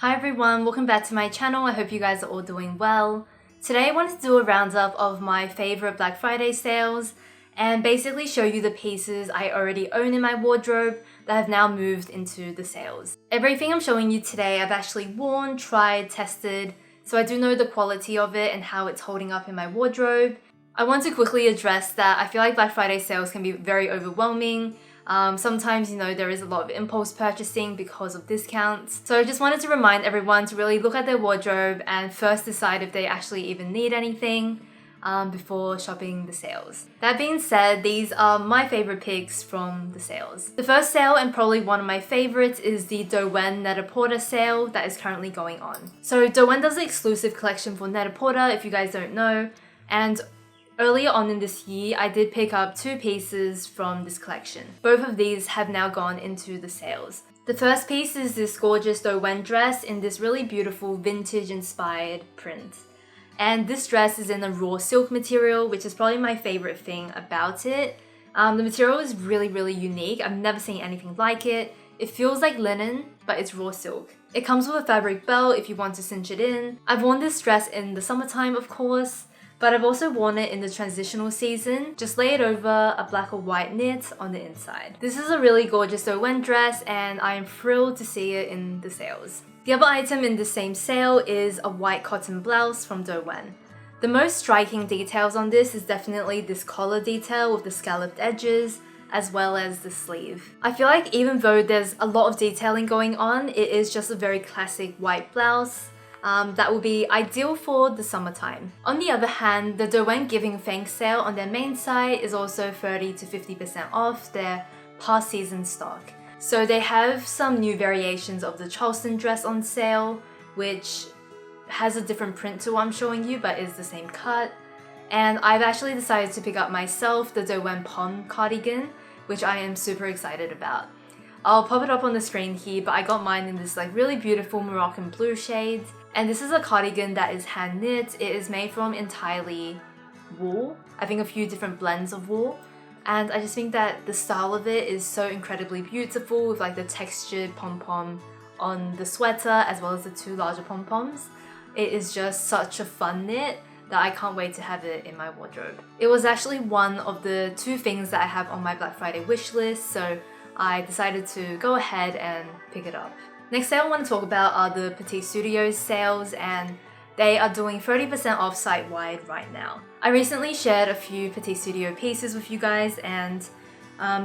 Hi everyone, welcome back to my channel. I hope you guys are all doing well. Today I wanted to do a roundup of my favorite Black Friday sales and basically show you the pieces I already own in my wardrobe that have now moved into the sales. Everything I'm showing you today I've actually worn, tried, tested, so I do know the quality of it and how it's holding up in my wardrobe. I want to quickly address that I feel like Black Friday sales can be very overwhelming. Sometimes, there is a lot of impulse purchasing because of discounts. So I just wanted to remind everyone to really look at their wardrobe and first decide if they actually even need anything before shopping the sales. That being said, these are my favorite picks from the sales. The first sale, and probably one of my favorites, is the Derwent Net-a-Porter sale that is currently going on. So Derwent does an exclusive collection for Net-a-Porter, if you guys don't know, and earlier on in this year, I did pick up two pieces from this collection. Both of these have now gone into the sales. The first piece is this gorgeous Derwent dress in this really beautiful vintage-inspired print. And this dress is in a raw silk material, which is probably my favorite thing about it. The material is really unique. I've never seen anything like it. It feels like linen, but it's raw silk. It comes with a fabric belt if you want to cinch it in. I've worn this dress in the summertime, of course, but I've also worn it in the transitional season, just laid over a black or white knit on the inside. This is a really gorgeous Derwent dress and I am thrilled to see it in the sales. The other item in the same sale is a white cotton blouse from Derwent. The most striking details on this is definitely this collar detail with the scalloped edges, as well as the sleeve. I feel like even though there's a lot of detailing going on, it is just a very classic white blouse. That will be ideal for the summertime. On the other hand, the Derwent Giving Thanks sale on their main site is also 30 to 50% off their past season stock. So they have some new variations of the Charleston dress on sale, which has a different print to what I'm showing you, but is the same cut. And I've actually decided to pick up myself the Derwent Pom cardigan, which I am super excited about. I'll pop it up on the screen here, but I got mine in this really beautiful Moroccan blue shade. And this is a cardigan that is hand knit. It is made from entirely wool. I think a few different blends of wool. And I just think that the style of it is so incredibly beautiful with the textured pom-pom on the sweater as well as the two larger pom-poms. It is just such a fun knit that I can't wait to have it in my wardrobe. It was actually one of the two things that I have on my Black Friday wish list, so I decided to go ahead and pick it up. Next sale I want to talk about are the Petite Studios sales, and they are doing 30% off site-wide right now. I recently shared a few Petite Studio pieces with you guys and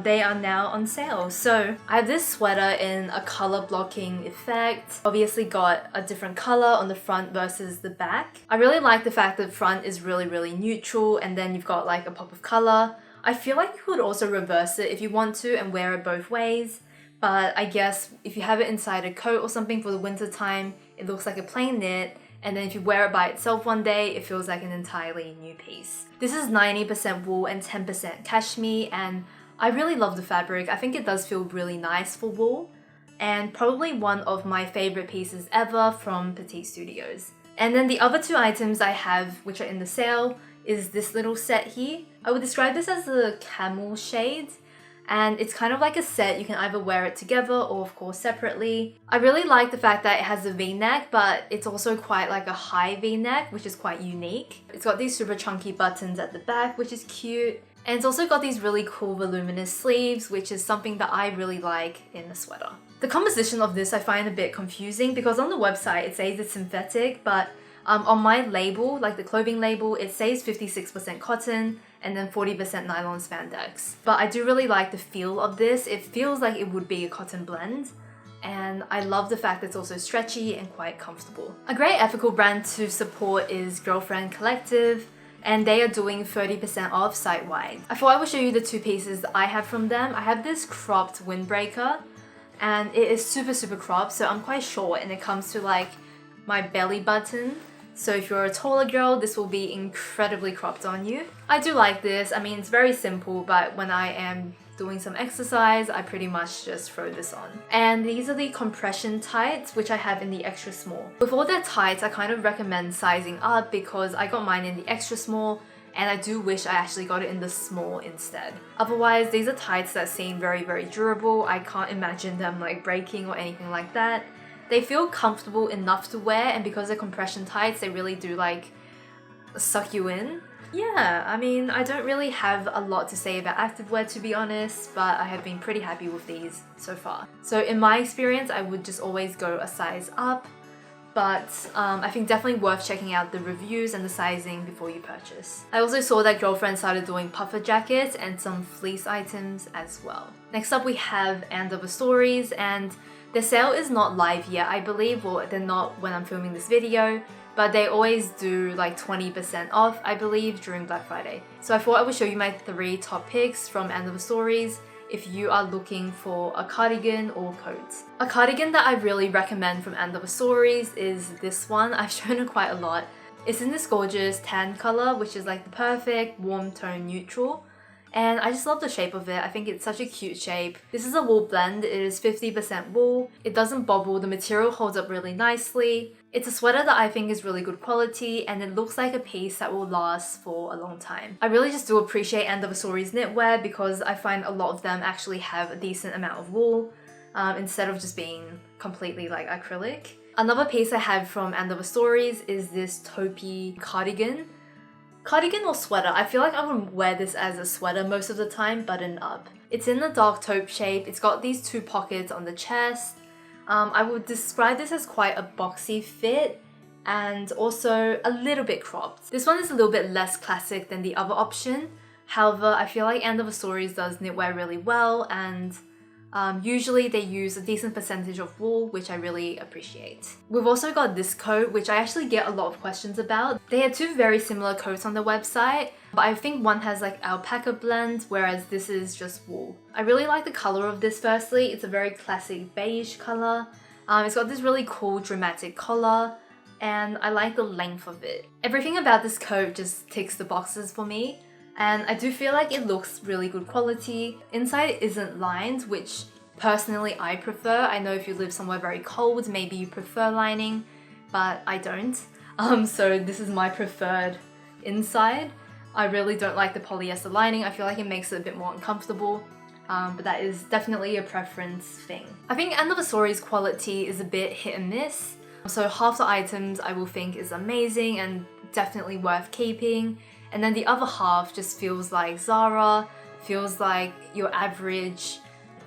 they are now on sale. So I have this sweater in a color blocking effect. Obviously got a different color on the front versus the back. I really like the fact that the front is really neutral and then you've got a pop of color. I feel like you could also reverse it if you want to and wear it both ways. But I guess if you have it inside a coat or something for the winter time, it looks like a plain knit, and then if you wear it by itself one day, it feels like an entirely new piece. This is 90% wool and 10% cashmere, and I really love the fabric. I think it does feel really nice for wool, and probably one of my favorite pieces ever from Petite Studios. And then the other two items I have, which are in the sale, is this little set here. I would describe this as a camel shade. And it's kind of like a set. You can either wear it together or of course separately. I really like the fact that it has a v-neck, but it's also quite like a high v-neck, which is quite unique. It's got these super chunky buttons at the back, which is cute. And it's also got these really cool voluminous sleeves, which is something that I really like in a sweater. The composition of this I find a bit confusing because on the website it says it's synthetic, but on my label, the clothing label, it says 56% cotton and then 40% nylon spandex. But I do really like the feel of this. It feels like it would be a cotton blend. And I love the fact that it's also stretchy and quite comfortable. A great ethical brand to support is Girlfriend Collective, and they are doing 30% off site-wide. I thought I would show you the two pieces that I have from them. I have this cropped windbreaker, and it is super cropped, so I'm quite short, and it comes to my belly button. So if you're a taller girl, this will be incredibly cropped on you. I do like this. I mean, it's very simple, but when I am doing some exercise, I pretty much just throw this on. And these are the compression tights, which I have in the extra small. With all their tights, I kind of recommend sizing up because I got mine in the extra small and I do wish I actually got it in the small instead. Otherwise, these are tights that seem very durable. I can't imagine them breaking or anything like that. They feel comfortable enough to wear, and because they're compression tights, they really do like suck you in. Yeah, I mean, I don't really have a lot to say about activewear to be honest, but I have been pretty happy with these so far. So in my experience, I would just always go a size up, but I think definitely worth checking out the reviews and the sizing before you purchase. I also saw that Girlfriend started doing puffer jackets and some fleece items as well. Next up we have Andover Stories, and their sale is not live yet, I believe. Well, they're not when I'm filming this video, but they always do like 20% off, I believe, during Black Friday. So I thought I would show you my 3 top picks from Andover Stories if you are looking for a cardigan or coat. A cardigan that I really recommend from Andover Stories is this one. I've shown it quite a lot. It's in this gorgeous tan color, which is like the perfect warm tone neutral. And I just love the shape of it. I think it's such a cute shape. This is a wool blend. It is 50% wool. It doesn't bobble. The material holds up really nicely. It's a sweater that I think is really good quality, and it looks like a piece that will last for a long time. I really just do appreciate Andover Stories knitwear because I find a lot of them actually have a decent amount of wool instead of just being completely like acrylic. Another piece I have from Andover Stories is this Taupe Cardigan. Cardigan or sweater. I feel like I would wear this as a sweater most of the time, buttoned up. It's in the dark taupe shape. It's got these 2 pockets on the chest. I would describe this as quite a boxy fit and also a little bit cropped. This one is a little bit less classic than the other option. However, I feel like Andover Stories does knitwear really well, and usually they use a decent percentage of wool, which I really appreciate. We've also got this coat, which I actually get a lot of questions about. They have 2 very similar coats on the website, but I think one has like alpaca blend, whereas this is just wool. I really like the color of this firstly. It's a very classic beige color. It's got this really cool dramatic collar, and I like the length of it. Everything about this coat just ticks the boxes for me. And I do feel like it looks really good quality. Inside it isn't lined, which personally I prefer. I know if you live somewhere very cold, maybe you prefer lining, but I don't. So this is my preferred inside. I really don't like the polyester lining. I feel like it makes it a bit more uncomfortable, but that is definitely a preference thing. I think Andover Stories quality is a bit hit and miss. So half the items I will think is amazing and definitely worth keeping. And then the other half just feels like Zara, feels like your average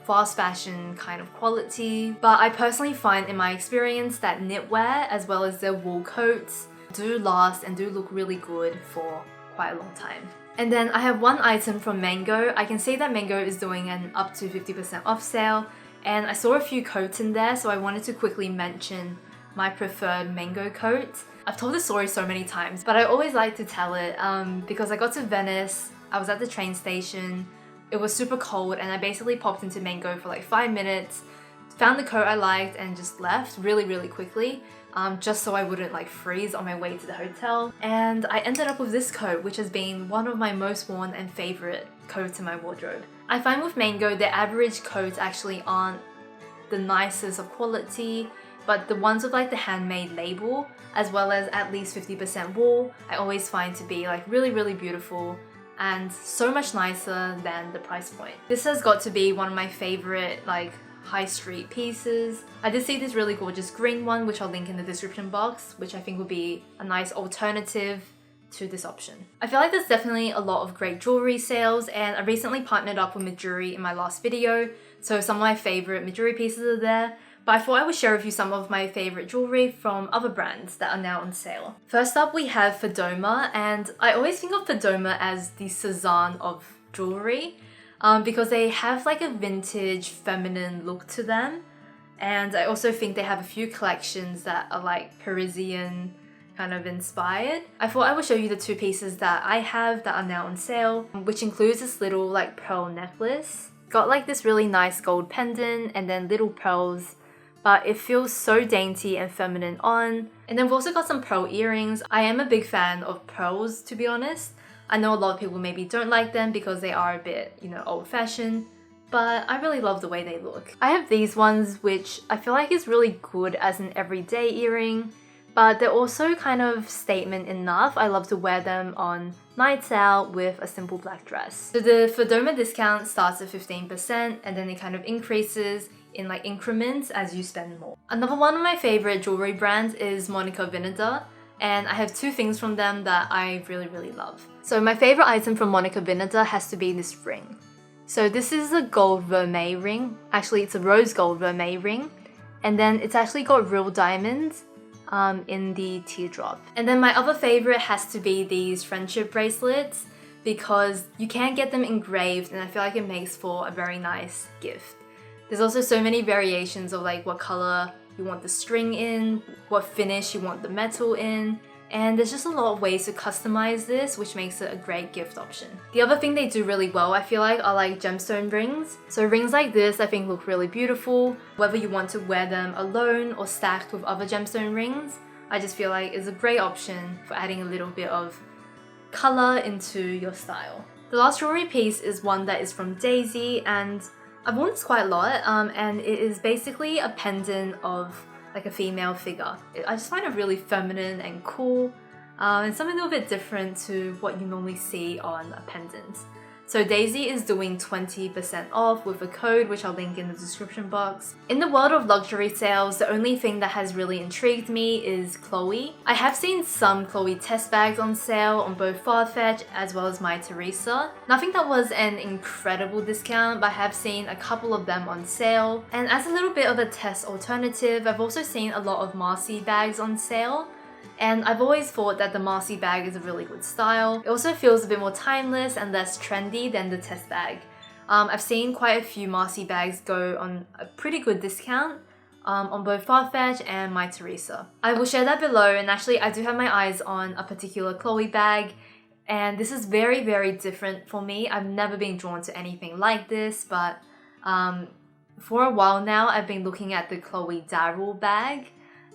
fast fashion kind of quality. But I personally find in my experience that knitwear as well as their wool coats do last and do look really good for quite a long time. And then I have one item from Mango. I can see that Mango is doing an up to 50% off sale, and I saw a few coats in there, so I wanted to quickly mention my preferred Mango coat. I've told this story so many times, but I always like to tell it because I got to Venice, I was at the train station, it was super cold, and I basically popped into Mango for like 5 minutes, found the coat I liked and just left really quickly, just so I wouldn't like freeze on my way to the hotel. And I ended up with this coat, which has been one of my most worn and favorite coats in my wardrobe. I find with Mango, their average coats actually aren't the nicest of quality, but the ones with like the handmade label, as well as at least 50% wool, I always find to be like really beautiful and so much nicer than the price point. This has got to be one of my favorite like high street pieces. I did see this really gorgeous green one, which I'll link in the description box, which I think would be a nice alternative to this option. I feel like there's definitely a lot of great jewelry sales, and I recently partnered up with Midori in my last video, so some of my favorite Midori pieces are there. But I thought I would share with you some of my favorite jewelry from other brands that are now on sale. First up we have Fodoma, and I always think of Fodoma as the Cezanne of jewelry because they have like a vintage feminine look to them, and I also think they have a few collections that are like Parisian kind of inspired. I thought I would show you the 2 pieces that I have that are now on sale, which includes this little like pearl necklace. Got like this really nice gold pendant and then little pearls, but it feels so dainty and feminine on. And then we've also got some pearl earrings. I am a big fan of pearls, to be honest. I know a lot of people maybe don't like them because they are a bit, you know, old-fashioned, but I really love the way they look. I have these ones which I feel like is really good as an everyday earring, but they're also kind of statement enough. I love to wear them on nights out with a simple black dress. So the Fodoma discount starts at 15%, and then it kind of increases in like increments as you spend more. Another one of my favorite jewelry brands is Vinoda, and I have two things from them that I really love. So my favorite item from Vinoda has to be this ring. So this is a gold vermeil ring. Actually, it's a rose gold vermeil ring. And then it's actually got real diamonds in the teardrop. And then my other favorite has to be these friendship bracelets, because you can get them engraved and I feel like it makes for a very nice gift. There's also so many variations of like what color you want the string in, what finish you want the metal in, and there's just a lot of ways to customize this, which makes it a great gift option. The other thing they do really well, I feel like, are like gemstone rings. So rings like this I think look really beautiful, whether you want to wear them alone or stacked with other gemstone rings. I just feel like it's a great option for adding a little bit of color into your style. The last jewelry piece is one that is from Daisy, and I've worn this quite a lot, and it is basically a pendant of like a female figure. I just find it really feminine and cool, and something a little bit different to what you normally see on a pendant. So Daisy is doing 20% off with a code, which I'll link in the description box. In the world of luxury sales, the only thing that has really intrigued me is Chloe. I have seen some Chloe test bags on sale on both Farfetch as well as My Teresa. Nothing that was an incredible discount, but I have seen a couple of them on sale. And as a little bit of a test alternative, I've also seen a lot of Marcy bags on sale. And I've always thought that the Marcy bag is a really good style. It also feels a bit more timeless and less trendy than the test bag. I've seen quite a few Marcy bags go on a pretty good discount on both Farfetch and My Teresa. I will share that below, and actually I do have my eyes on a particular Chloe bag, and this is very different for me. I've never been drawn to anything like this, but for a while now I've been looking at the Chloe Darwin bag.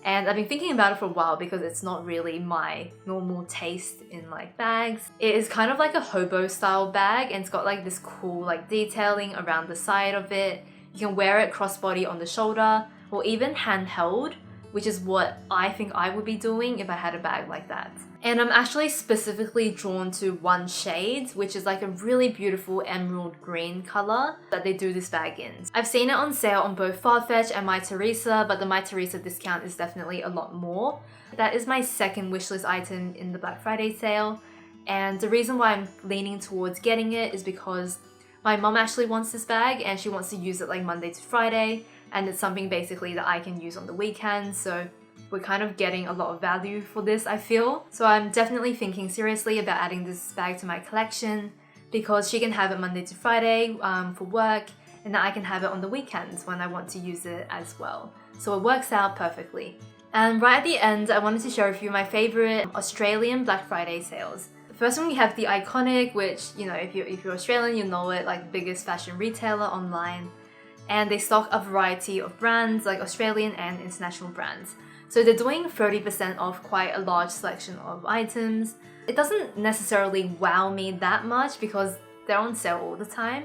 And I've been thinking about it for a while because it's not really my normal taste in like bags. It is kind of like a hobo style bag, and it's got like this cool like detailing around the side of it. You can wear it crossbody on the shoulder or even handheld, which is what I think I would be doing if I had a bag like that. And I'm actually specifically drawn to one shade, which is like a really beautiful emerald green color that they do this bag in. I've seen it on sale on both Farfetch and My Teresa, but the My Teresa discount is definitely a lot more. That is my second wishlist item in the Black Friday sale, and the reason why I'm leaning towards getting it is because my mom actually wants this bag and she wants to use it like Monday to Friday, and it's something basically that I can use on the weekends, so we're kind of getting a lot of value for this, I feel. So I'm definitely thinking seriously about adding this bag to my collection, because she can have it Monday to Friday for work, and then I can have it on the weekends when I want to use it as well. So it works out perfectly. And right at the end, I wanted to share a few of my favorite Australian Black Friday sales. The first one, we have the Iconic, which, you know, if you're Australian, you know it, like the biggest fashion retailer online. And they stock a variety of brands, like Australian and international brands. So they're doing 30% off quite a large selection of items. It doesn't necessarily wow me that much because they're on sale all the time.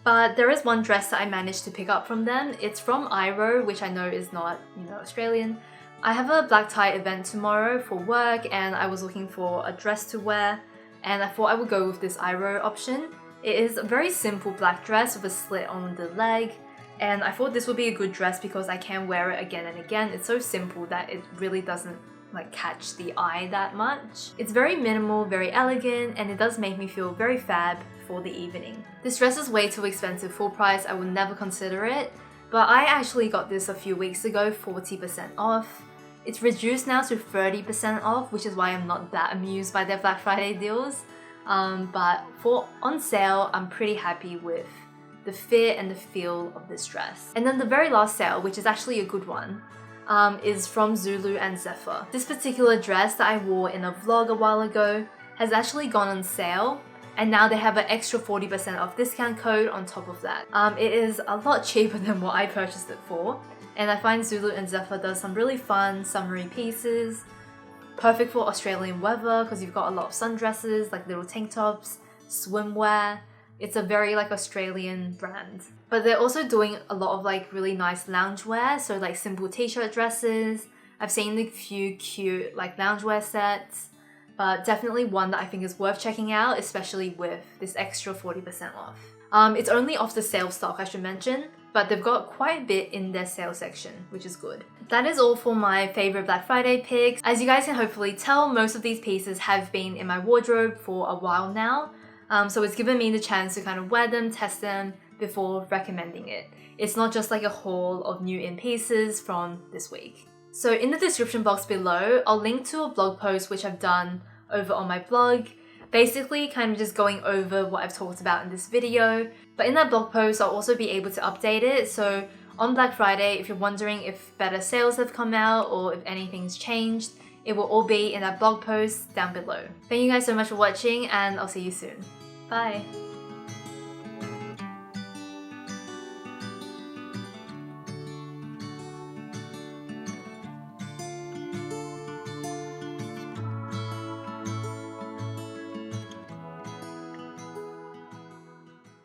But there is one dress that I managed to pick up from them. It's from Iro, which I know is not, you know, Australian. I have a black tie event tomorrow for work, and I was looking for a dress to wear, and I thought I would go with this Iro option. It is a very simple black dress with a slit on the leg. And I thought this would be a good dress because I can wear it again and again. It's so simple that it really doesn't like catch the eye that much. It's very minimal, very elegant, and it does make me feel very fab for the evening. This dress is way too expensive full price. I would never consider it, but I actually got this a few weeks ago, 40% off. It's reduced now to 30% off, which is why I'm not that amused by their Black Friday deals. But for on sale, I'm pretty happy with the fit and the feel of this dress. And then the very last sale, which is actually a good one, is from Zulu and Zephyr. This particular dress that I wore in a vlog a while ago has actually gone on sale, and now they have an extra 40% off discount code on top of that. It is a lot cheaper than what I purchased it for, and I find Zulu and Zephyr does some really fun summery pieces, perfect for Australian weather because you've got a lot of sundresses, like little tank tops, swimwear. It's a very like Australian brand. But they're also doing a lot of like really nice loungewear, so like simple t-shirt dresses. I've seen a few cute like loungewear sets, but definitely one that I think is worth checking out, especially with this extra 40% off. It's only off the sale stock, I should mention, but they've got quite a bit in their sale section, which is good. That is all for my favorite Black Friday picks. As you guys can hopefully tell, most of these pieces have been in my wardrobe for a while now, so it's given me the chance to kind of wear them, test them before recommending it. It's not just like a haul of new in pieces from this week. So in the description box below, I'll link to a blog post which I've done over on my blog, basically kind of just going over what I've talked about in this video. But in that blog post, I'll also be able to update it. So on Black Friday, if you're wondering if better sales have come out or if anything's changed, it will all be in that blog post down below. Thank you guys so much for watching, and I'll see you soon. Bye!